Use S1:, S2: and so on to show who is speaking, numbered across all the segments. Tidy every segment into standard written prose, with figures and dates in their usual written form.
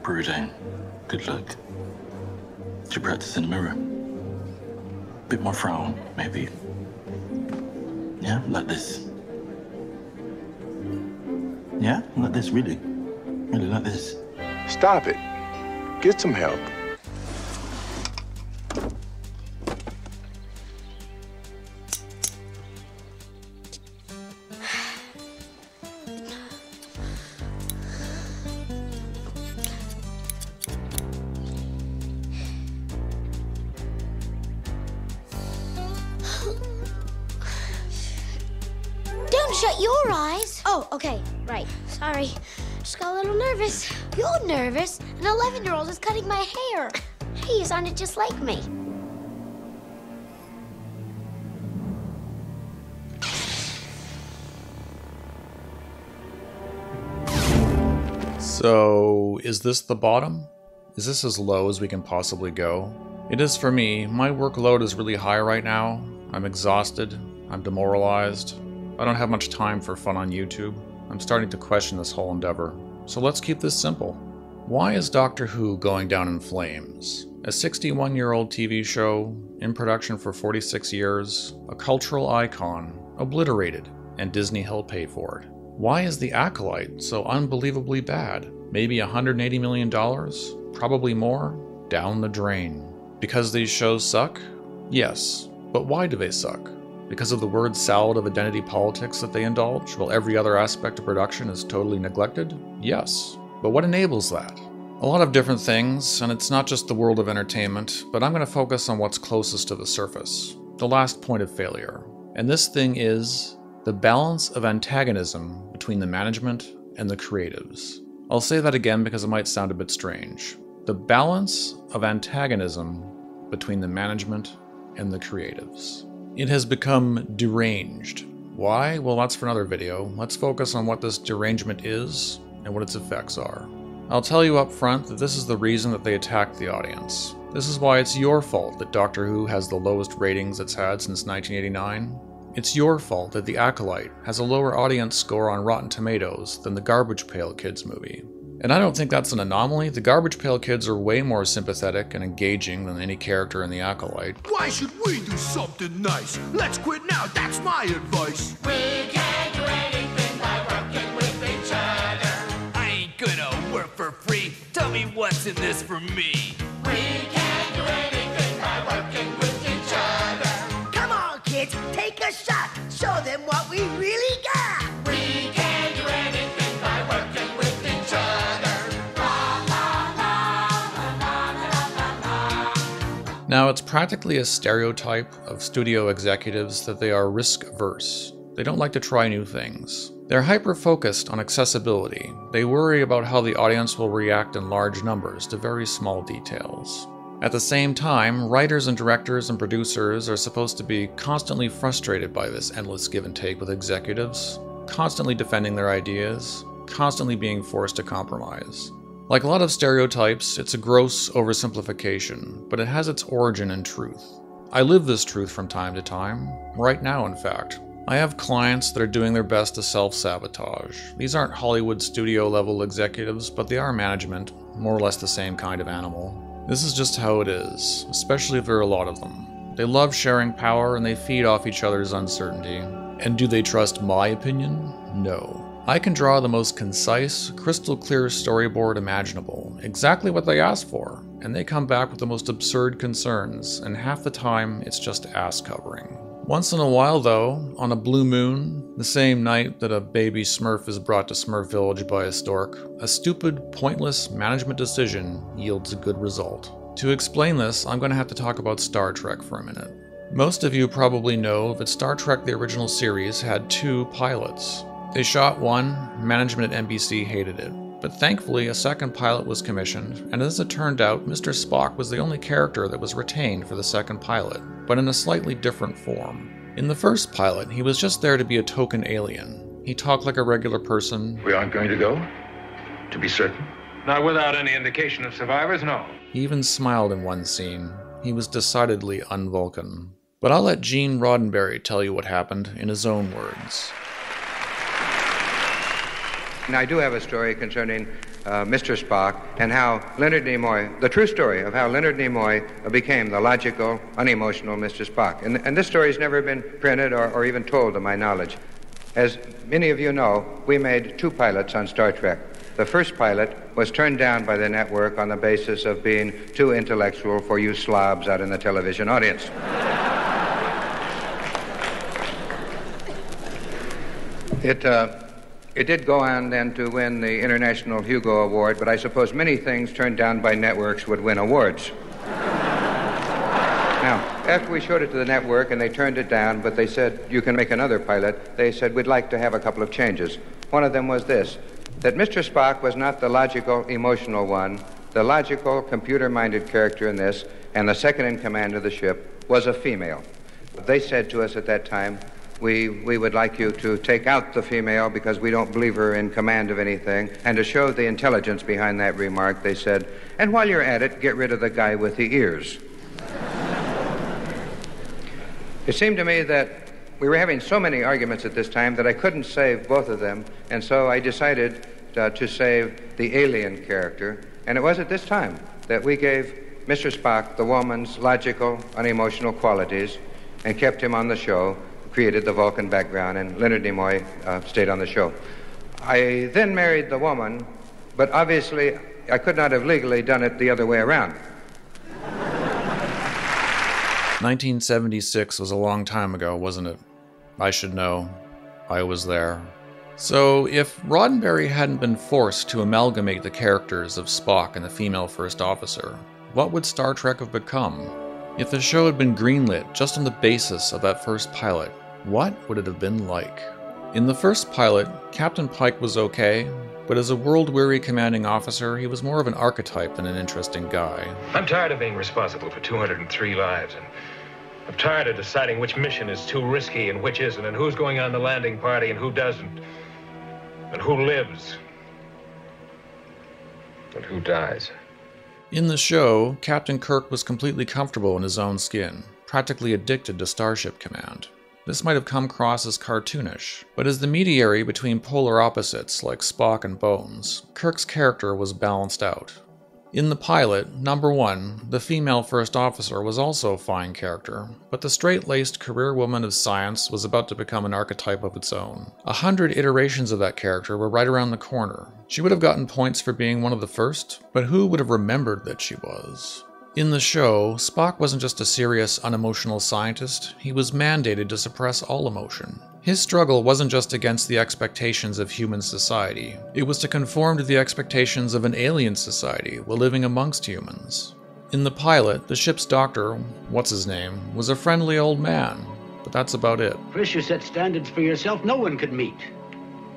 S1: Brooding. Good look. Should practice in the mirror. Bit more frown, maybe. Yeah, like this. Yeah, like this, really. Really like this.
S2: Stop it. Get some help.
S3: Don't shut your eyes. Oh, okay, right. Sorry. Just got a little nervous. You're nervous? An 11-year-old is cutting my hair. Hey, you sounded just like me.
S4: So, is this the bottom? Is this as low as we can possibly go? It is for me. My workload is really high right now. I'm exhausted. I'm demoralized. I don't have much time for fun on YouTube. I'm starting to question this whole endeavor. So let's keep this simple. Why is Doctor Who going down in flames? A 61-year-old TV show, in production for 46 years, a cultural icon, obliterated, and Disney helped pay for it. Why is The Acolyte so unbelievably bad? Maybe $180 million? Probably more? Down the drain. Because these shows suck? Yes. But why do they suck? Because of the word salad of identity politics that they indulge, while every other aspect of production is totally neglected? Yes. But what enables that? A lot of different things, and it's not just the world of entertainment, but I'm going to focus on what's closest to the surface. The last point of failure. And this thing is the balance of antagonism between the management and the creatives. I'll say that again because it might sound a bit strange. The balance of antagonism between the management and the creatives. It has become deranged. Why? Well, that's for another video. Let's focus on what this derangement is and what its effects are. I'll tell you up front that this is the reason that they attacked the audience. This is why it's your fault that Doctor Who has the lowest ratings it's had since 1989. It's your fault that The Acolyte has a lower audience score on Rotten Tomatoes than the Garbage Pail Kids movie. And I don't think that's an anomaly. The Garbage Pail Kids are way more sympathetic and engaging than any character in The Acolyte.
S5: Why should we do something nice? Let's quit now, that's my advice.
S6: We can't do anything by working with each other.
S5: I ain't gonna work for free. Tell me what's in this for me.
S6: We can't do anything by working with each other.
S7: Come on, kids, take a shot. Show them what we really got.
S6: We can't do anything by working with each other. La, la, la, la, la, la, la, la.
S4: Now, it's practically a stereotype of studio executives that they are risk-averse. They don't like to try new things. They're hyper-focused on accessibility. They worry about how the audience will react in large numbers to very small details. At the same time, writers and directors and producers are supposed to be constantly frustrated by this endless give and take with executives, constantly defending their ideas, constantly being forced to compromise. Like a lot of stereotypes, it's a gross oversimplification, but it has its origin in truth. I live this truth from time to time, right now in fact. I have clients that are doing their best to self-sabotage. These aren't Hollywood studio-level executives, but they are management, more or less the same kind of animal. This is just how it is, especially if there are a lot of them. They love sharing power and they feed off each other's uncertainty. And do they trust my opinion? No. I can draw the most concise, crystal clear storyboard imaginable, exactly what they ask for, and they come back with the most absurd concerns, and half the time it's just ass covering. Once in a while though, on a blue moon, the same night that a baby Smurf is brought to Smurf Village by a stork, a stupid, pointless management decision yields a good result. To explain this, I'm going to have to talk about Star Trek for a minute. Most of you probably know that Star Trek the original series had 2 pilots. They shot one, management at NBC hated it. But thankfully, a second pilot was commissioned, and as it turned out, Mr. Spock was the only character that was retained for the second pilot, but in a slightly different form. In the first pilot, he was just there to be a token alien. He talked like a regular person.
S8: We aren't going to go? To be certain?
S9: Not without any indication of survivors, no.
S4: He even smiled in one scene. He was decidedly un-Vulcan. But I'll let Gene Roddenberry tell you what happened in his own words.
S10: Now, I do have a story concerning Mr. Spock, and how Leonard Nimoy, the true story of how Leonard Nimoy became the logical, unemotional Mr. Spock. And this story's never been printed or even told to my knowledge. As many of you know, we made 2 pilots on Star Trek. The first pilot was turned down by the network on the basis of being too intellectual for you slobs out in the television audience. It did go on then to win the International Hugo Award, but I suppose many things turned down by networks would win awards. Now, after we showed it to the network and they turned it down, but they said, you can make another pilot, they said, we'd like to have a couple of changes. One of them was this, that Mr. Spock was not the logical, emotional one. The logical, computer-minded character in this, and the second in command of the ship, was a female. They said to us at that time, we would like you to take out the female because we don't believe her in command of anything. And to show the intelligence behind that remark, they said, and while you're at it, get rid of the guy with the ears. It seemed to me that we were having so many arguments at this time that I couldn't save both of them, and so I decided to save the alien character. And it was at this time that we gave Mr. Spock the woman's logical, unemotional qualities and kept him on the show, created the Vulcan background, and Leonard Nimoy stayed on the show. I then married the woman, but obviously I could not have legally done it the other way around.
S4: 1976 was a long time ago, wasn't it? I should know. I was there. So, if Roddenberry hadn't been forced to amalgamate the characters of Spock and the female first officer, what would Star Trek have become? If the show had been greenlit just on the basis of that first pilot, what would it have been like? In the first pilot, Captain Pike was okay, but as a world-weary commanding officer, he was more of an archetype than an interesting guy.
S9: I'm tired of being responsible for 203 lives, and I'm tired of deciding which mission is too risky and which isn't, and who's going on the landing party and who doesn't, and who lives, and who dies.
S4: In the show, Captain Kirk was completely comfortable in his own skin, practically addicted to Starship Command. This might have come across as cartoonish, but as the mediary between polar opposites like Spock and Bones, Kirk's character was balanced out. In the pilot, number 1, the female first officer was also a fine character, but the straight-laced career woman of science was about to become an archetype of its own. 100 iterations of that character were right around the corner. She would have gotten points for being one of the first, but who would have remembered that she was? In the show, Spock wasn't just a serious, unemotional scientist, he was mandated to suppress all emotion. His struggle wasn't just against the expectations of human society, it was to conform to the expectations of an alien society while living amongst humans. In the pilot, the ship's doctor, what's-his-name, was a friendly old man, but that's about it.
S11: First you set standards for yourself no one could meet.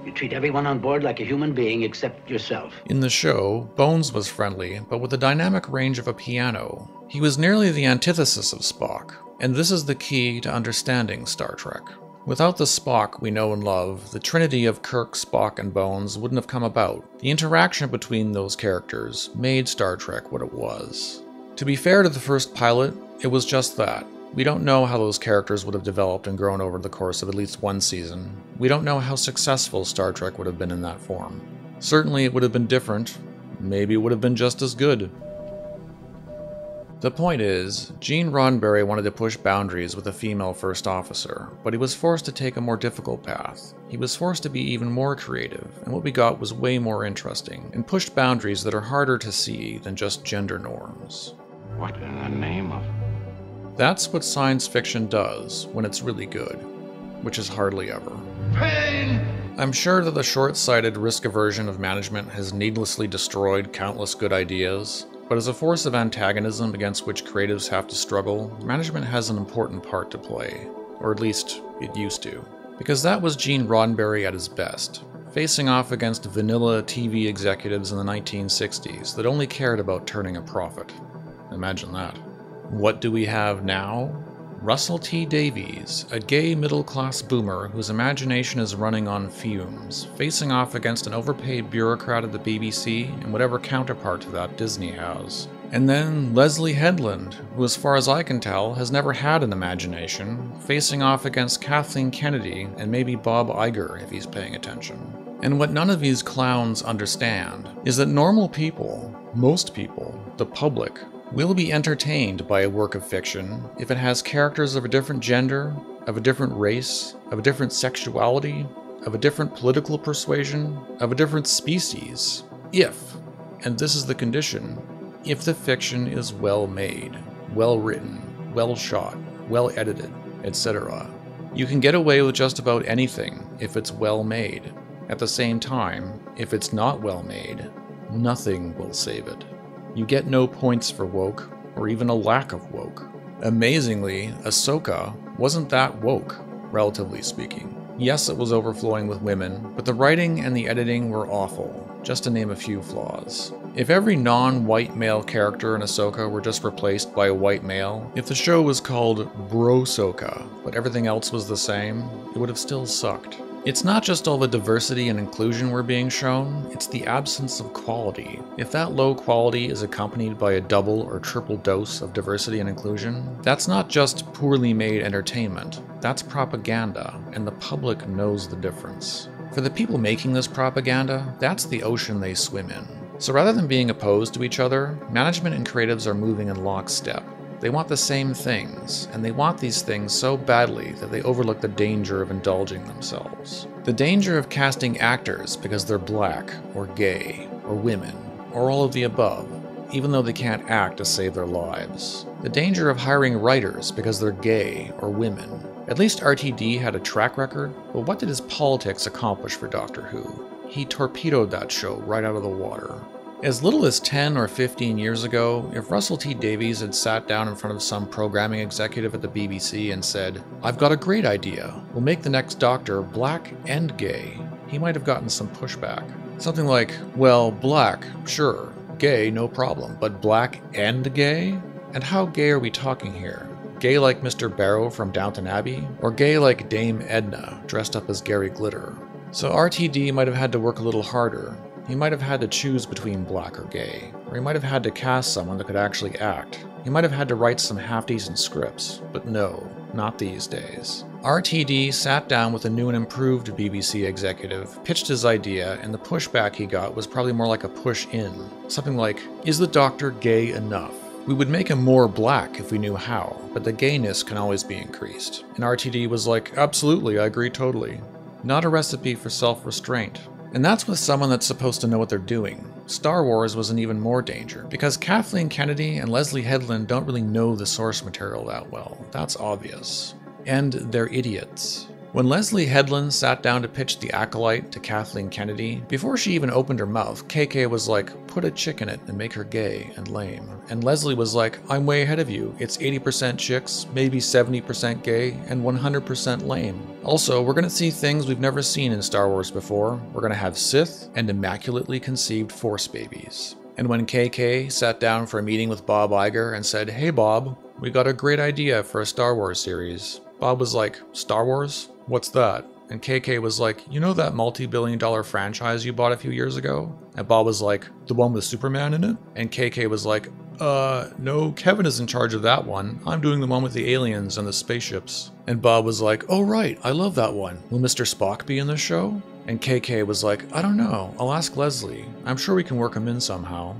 S11: You treat everyone on board like a human being except yourself.
S4: In the show, Bones was friendly, but with the dynamic range of a piano. He was nearly the antithesis of Spock, and this is the key to understanding Star Trek. Without the Spock we know and love, the trinity of Kirk, Spock, and Bones wouldn't have come about. The interaction between those characters made Star Trek what it was. To be fair to the first pilot, it was just that. We don't know how those characters would have developed and grown over the course of at least one season. We don't know how successful Star Trek would have been in that form. Certainly it would have been different. Maybe it would have been just as good. The point is, Gene Roddenberry wanted to push boundaries with a female first officer, but he was forced to take a more difficult path. He was forced to be even more creative, and what we got was way more interesting, and pushed boundaries that are harder to see than just gender norms.
S12: What in the name of...
S4: That's what science fiction does when it's really good, which is hardly ever.
S5: Pain!
S4: I'm sure that the short-sighted risk aversion of management has needlessly destroyed countless good ideas, but as a force of antagonism against which creatives have to struggle, management has an important part to play, or at least it used to. Because that was Gene Roddenberry at his best, facing off against vanilla TV executives in the 1960s that only cared about turning a profit. Imagine that. What do we have now? Russell T. Davies, a gay middle-class boomer whose imagination is running on fumes, facing off against an overpaid bureaucrat at the BBC and whatever counterpart to that Disney has. And then Leslye Headland, who as far as I can tell has never had an imagination, facing off against Kathleen Kennedy and maybe Bob Iger if he's paying attention. And what none of these clowns understand is that normal people, most people, the public, will be entertained by a work of fiction if it has characters of a different gender, of a different race, of a different sexuality, of a different political persuasion, of a different species. If, and this is the condition, if the fiction is well made, well written, well shot, well edited, etc. You can get away with just about anything if it's well made. At the same time, if it's not well made, nothing will save it. You get no points for woke, or even a lack of woke. Amazingly, Ahsoka wasn't that woke, relatively speaking. Yes, it was overflowing with women, but the writing and the editing were awful, just to name a few flaws. If every non-white male character in Ahsoka were just replaced by a white male, if the show was called Bro-Soka, but everything else was the same, it would have still sucked. It's not just all the diversity and inclusion we're being shown, it's the absence of quality. If that low quality is accompanied by a double or triple dose of diversity and inclusion, that's not just poorly made entertainment, that's propaganda, and the public knows the difference. For the people making this propaganda, that's the ocean they swim in. So rather than being opposed to each other, management and creatives are moving in lockstep. They want the same things, and they want these things so badly that they overlook the danger of indulging themselves. The danger of casting actors because they're black, or gay, or women, or all of the above, even though they can't act to save their lives. The danger of hiring writers because they're gay or women. At least RTD had a track record, but what did his politics accomplish for Doctor Who? He torpedoed that show right out of the water. As little as 10 or 15 years ago, if Russell T Davies had sat down in front of some programming executive at the BBC and said, "I've got a great idea, we'll make the next Doctor black and gay," he might have gotten some pushback. Something like, well, black, sure, gay, no problem, but black and gay? And how gay are we talking here? Gay like Mr. Barrow from Downton Abbey? Or gay like Dame Edna, dressed up as Gary Glitter? So RTD might have had to work a little harder. He might have had to choose between black or gay, or he might have had to cast someone that could actually act. He might have had to write some half-decent scripts, but no, not these days. RTD sat down with a new and improved BBC executive, pitched his idea, and the pushback he got was probably more like a push in. Something like, is the Doctor gay enough? We would make him more black if we knew how, but the gayness can always be increased. And RTD was like, absolutely, I agree totally. Not a recipe for self-restraint. And that's with someone that's supposed to know what they're doing. Star Wars was in even more danger, because Kathleen Kennedy and Leslye Headland don't really know the source material that well. That's obvious. And they're idiots. When Leslye Headland sat down to pitch the Acolyte to Kathleen Kennedy, before she even opened her mouth, KK was like, put a chick in it and make her gay and lame. And Leslye was like, I'm way ahead of you. It's 80% chicks, maybe 70% gay, and 100% lame. Also, we're gonna see things we've never seen in Star Wars before. We're gonna have Sith and immaculately conceived Force babies. And when KK sat down for a meeting with Bob Iger and said, hey Bob, we got a great idea for a Star Wars series, Bob was like, Star Wars? What's that? And KK was like, you know that multi-billion-dollar franchise you bought a few years ago? And Bob was like, the one with Superman in it? And KK was like, no, Kevin is in charge of that one. I'm doing the one with the aliens and the spaceships. And Bob was like, oh right, I love that one. Will Mr. Spock be in the show? And KK was like, I don't know, I'll ask Leslye. I'm sure we can work him in somehow.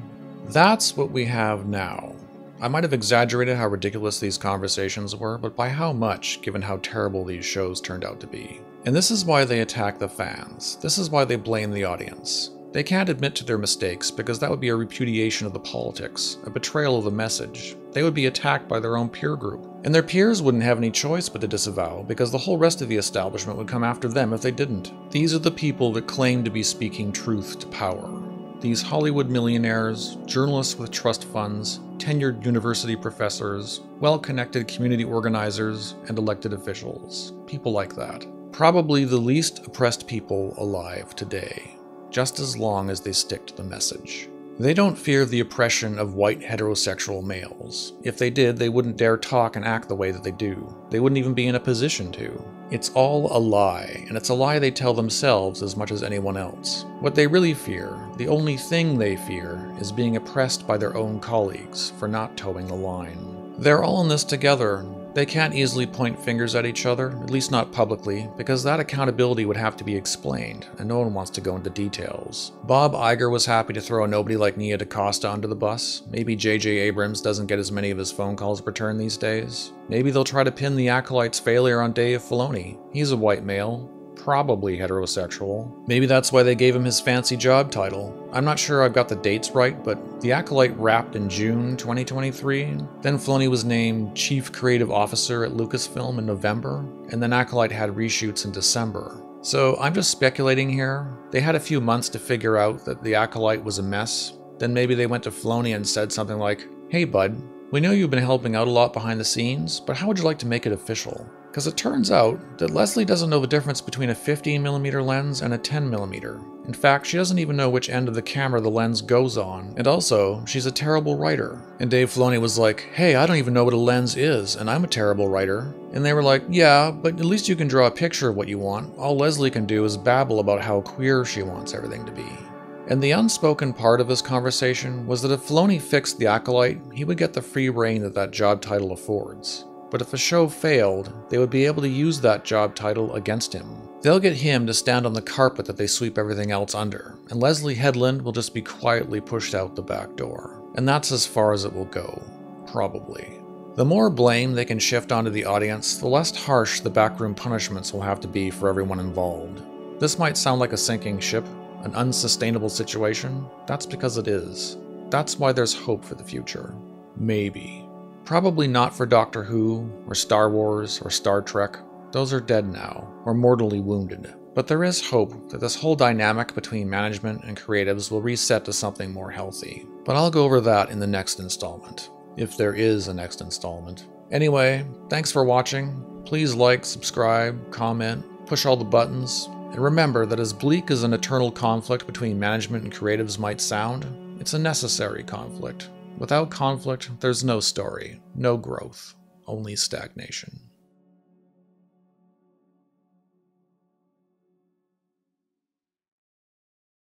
S4: That's what we have now. I might have exaggerated how ridiculous these conversations were, but by how much, given how terrible these shows turned out to be. And this is why they attack the fans. This is why they blame the audience. They can't admit to their mistakes because that would be a repudiation of the politics, a betrayal of the message. They would be attacked by their own peer group. And their peers wouldn't have any choice but to disavow, because the whole rest of the establishment would come after them if they didn't. These are the people that claim to be speaking truth to power. These Hollywood millionaires, journalists with trust funds, tenured university professors, well-connected community organizers, and elected officials. People like that. Probably the least oppressed people alive today, just as long as they stick to the message. They don't fear the oppression of white heterosexual males. If they did, they wouldn't dare talk and act the way that they do. They wouldn't even be in a position to. It's all a lie, and it's a lie they tell themselves as much as anyone else. What they really fear, the only thing they fear, is being oppressed by their own colleagues for not towing the line. They're all in this together. They can't easily point fingers at each other, at least not publicly, because that accountability would have to be explained, and no one wants to go into details. Bob Iger was happy to throw a nobody like Nia DaCosta under the bus. Maybe J.J. Abrams doesn't get as many of his phone calls returned these days. Maybe they'll try to pin the Acolyte's failure on Dave Filoni. He's a white male, probably heterosexual. Maybe that's why they gave him his fancy job title. I'm not sure I've got the dates right, but the Acolyte wrapped in June 2023. Then Filoni was named Chief Creative Officer at Lucasfilm in November, and then Acolyte had reshoots in December. So I'm just speculating here. They had a few months to figure out that the Acolyte was a mess. Then maybe they went to Filoni and said something like, "Hey bud, we know you've been helping out a lot behind the scenes, but how would you like to make it official?" Because it turns out that Leslye doesn't know the difference between a 15mm lens and a 10mm. In fact, she doesn't even know which end of the camera the lens goes on. And also, she's a terrible writer. And Dave Filoni was like, "Hey, I don't even know what a lens is, and I'm a terrible writer." And they were like, "Yeah, but at least you can draw a picture of what you want. All Leslye can do is babble about how queer she wants everything to be." And the unspoken part of this conversation was that if Filoni fixed the Acolyte, he would get the free reign that job title affords. But if the show failed, they would be able to use that job title against him. They'll get him to stand on the carpet that they sweep everything else under, and Leslye Headland will just be quietly pushed out the back door. And that's as far as it will go. Probably. The more blame they can shift onto the audience, the less harsh the backroom punishments will have to be for everyone involved. This might sound like a sinking ship, an unsustainable situation. That's because it is. That's why there's hope for the future. Maybe. Probably not for Doctor Who, or Star Wars, or Star Trek. Those are dead now, or mortally wounded. But there is hope that this whole dynamic between management and creatives will reset to something more healthy. But I'll go over that in the next installment. If there is a next installment. Anyway, thanks for watching. Please like, subscribe, comment, push all the buttons. And remember that as bleak as an eternal conflict between management and creatives might sound, it's a necessary conflict. Without conflict, there's no story, no growth, only stagnation.